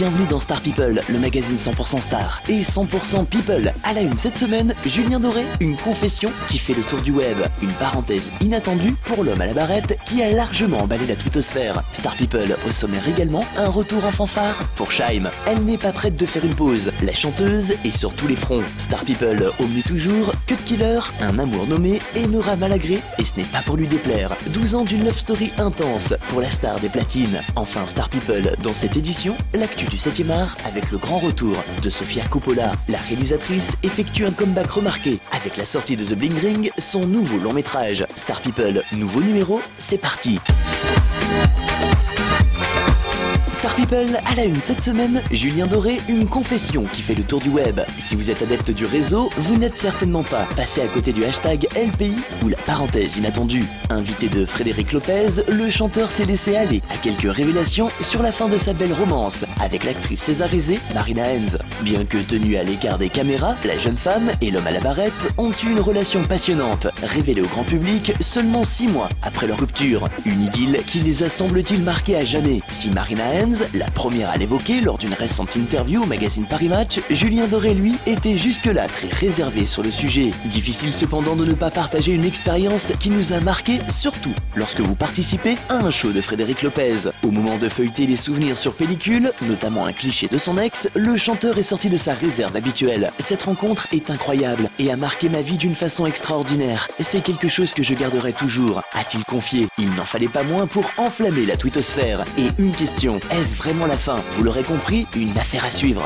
bienvenue dans Star People, le magazine 100% star et 100% people. À la une cette semaine, Julien Doré, une confession qui fait le tour du web, une parenthèse inattendue pour l'homme à la barrette qui a largement emballé la twittosphère. Star People au sommaire également, un retour en fanfare pour Shaim. Elle n'est pas prête de faire une pause, la chanteuse est sur tous les fronts. Star People au mieux toujours, Cut Killer, un amour nommé et Nora Malagré, et ce n'est pas pour lui déplaire. 12 ans d'une love story intense pour la star des platines. Enfin Star People dans cette édition, l'actu du 7e art avec le grand retour de Sofia Coppola. La réalisatrice effectue un comeback remarqué avec la sortie de The Bling Ring, son nouveau long métrage. Star People, nouveau numéro, c'est parti. Star People, à la une cette semaine, Julien Doré, une confession qui fait le tour du web. Si vous êtes adepte du réseau, vous n'êtes certainement pas passé à côté du hashtag LPI ou la parenthèse inattendue. Invité de Frédéric Lopez, le chanteur s'est laissé aller à quelques révélations sur la fin de sa belle romance avec l'actrice césarisée Marina Hens. Bien que tenue à l'écart des caméras, la jeune femme et l'homme à la barrette ont eu une relation passionnante, révélée au grand public seulement 6 mois après leur rupture. Une idylle qui les a semble-t-il marqués à jamais. Si Marina Hens, la première à l'évoquer lors d'une récente interview au magazine Paris Match, Julien Doré, lui, était jusque-là très réservé sur le sujet. Difficile cependant de ne pas partager une expérience qui nous a marqué, surtout lorsque vous participez à un show de Frédéric Lopez. Au moment de feuilleter les souvenirs sur pellicule, notamment un cliché de son ex, le chanteur est sorti de sa réserve habituelle. Cette rencontre est incroyable et a marqué ma vie d'une façon extraordinaire. C'est quelque chose que je garderai toujours, a-t-il confié. Il n'en fallait pas moins pour enflammer la twittosphère. Et une question, est-ce vraiment la fin? Vous l'aurez compris, une affaire à suivre.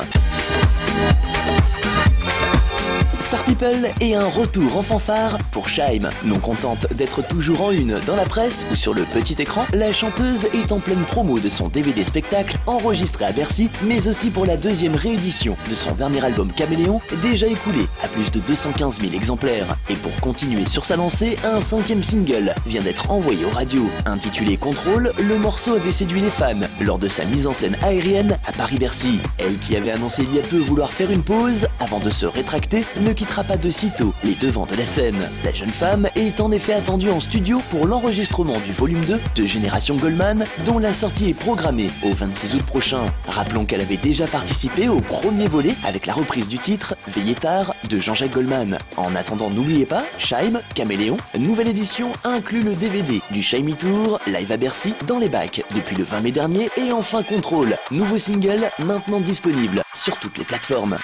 Star People et un retour en fanfare pour Shaim. Non contente d'être toujours en une dans la presse ou sur le petit écran, la chanteuse est en pleine promo de son DVD spectacle enregistré à Bercy, mais aussi pour la deuxième réédition de son dernier album Caméléon, déjà écoulé à plus de 215 000 exemplaires. Et pour continuer sur sa lancée, un 5e single vient d'être envoyé aux radios. Intitulé Contrôle, le morceau avait séduit les fans lors de sa mise en scène aérienne à Paris-Bercy. Elle qui avait annoncé il y a peu vouloir faire une pause avant de se rétracter, ne quittera pas de sitôt les devants de la scène. La jeune femme est en effet attendue en studio pour l'enregistrement du volume 2 de Génération Goldman, dont la sortie est programmée au 26 août prochain. Rappelons qu'elle avait déjà participé au premier volet avec la reprise du titre Veillez tard de Jean-Jacques Goldman. En attendant, n'oubliez pas, Shaim, Caméléon, nouvelle édition inclut le DVD du Shaimi Tour live à Bercy dans les bacs depuis le 20 mai dernier, et enfin Contrôle, nouveau single maintenant disponible sur toutes les plateformes.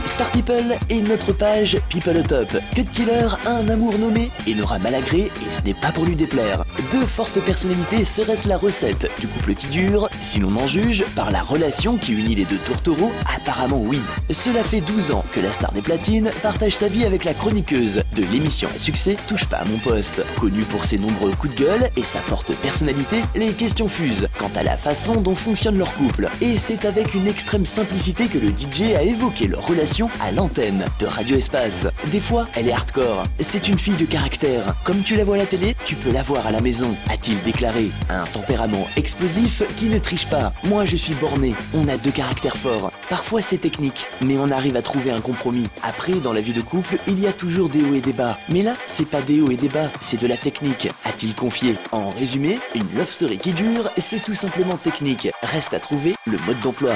Star People et notre page People au top. Cut Killer a un amour nommé et Nora Malagré, et ce n'est pas pour lui déplaire. Deux fortes personnalités, serait-ce la recette du couple qui dure? Si l'on en juge par la relation qui unit les deux tourtereaux, apparemment oui. Cela fait 12 ans que la star des platines partage sa vie avec la chroniqueuse de l'émission à succès Touche pas à mon poste. Connue pour ses nombreux coups de gueule et sa forte personnalité, les questions fusent quant à la façon dont fonctionne leur couple. Et c'est avec une extrême simplicité que le DJ a évoqué leur relation à l'antenne de Radio Espace. Des fois, elle est hardcore. C'est une fille de caractère. Comme tu la vois à la télé, tu peux la voir à la maison, a-t-il déclaré. Un tempérament explosif qui ne triche pas. Moi, je suis borné. On a deux caractères forts. Parfois, c'est technique, mais on arrive à trouver un compromis. Après, dans la vie de couple, il y a toujours des hauts et des bas. Mais là, c'est pas des hauts et des bas, c'est de la technique, a-t-il confié. En résumé, une love story qui dure, c'est tout simplement technique. Reste à trouver le mode d'emploi.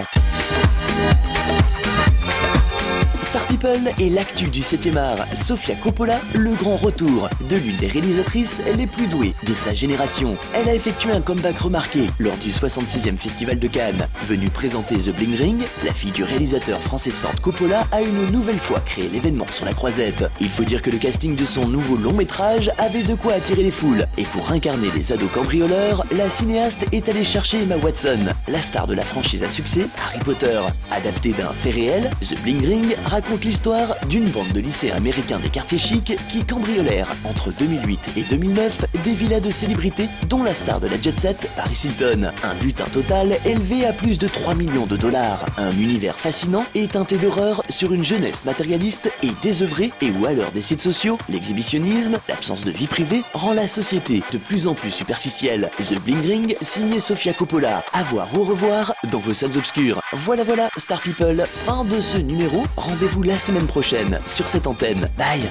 Star People et l'actu du 7e art, Sofia Coppola, le grand retour de l'une des réalisatrices les plus douées de sa génération. Elle a effectué un comeback remarqué lors du 66e Festival de Cannes. Venue présenter The Bling Ring, la fille du réalisateur Francis Ford Coppola a une nouvelle fois créé l'événement sur la croisette. Il faut dire que le casting de son nouveau long métrage avait de quoi attirer les foules. Et pour incarner les ados cambrioleurs, la cinéaste est allée chercher Emma Watson, la star de la franchise à succès Harry Potter. Adapté d'un fait réel, The Bling Ring raconte l'histoire d'une bande de lycéens américains des quartiers chics qui cambriolèrent entre 2008 et 2009 des villas de célébrités dont la star de la jet set Paris Hilton. Un butin total élevé à plus de 3 millions de dollars. Un univers fascinant et teinté d'horreur sur une jeunesse matérialiste et désœuvrée, et où à l'heure des sites sociaux, l'exhibitionnisme, l'absence de vie privée rend la société de plus en plus superficielle. The Bling Ring, signé Sofia Coppola. À voir ou au revoir dans vos salles obscures. Voilà, Star People, fin de ce numéro. Rendez-vous la semaine prochaine sur cette antenne. Bye.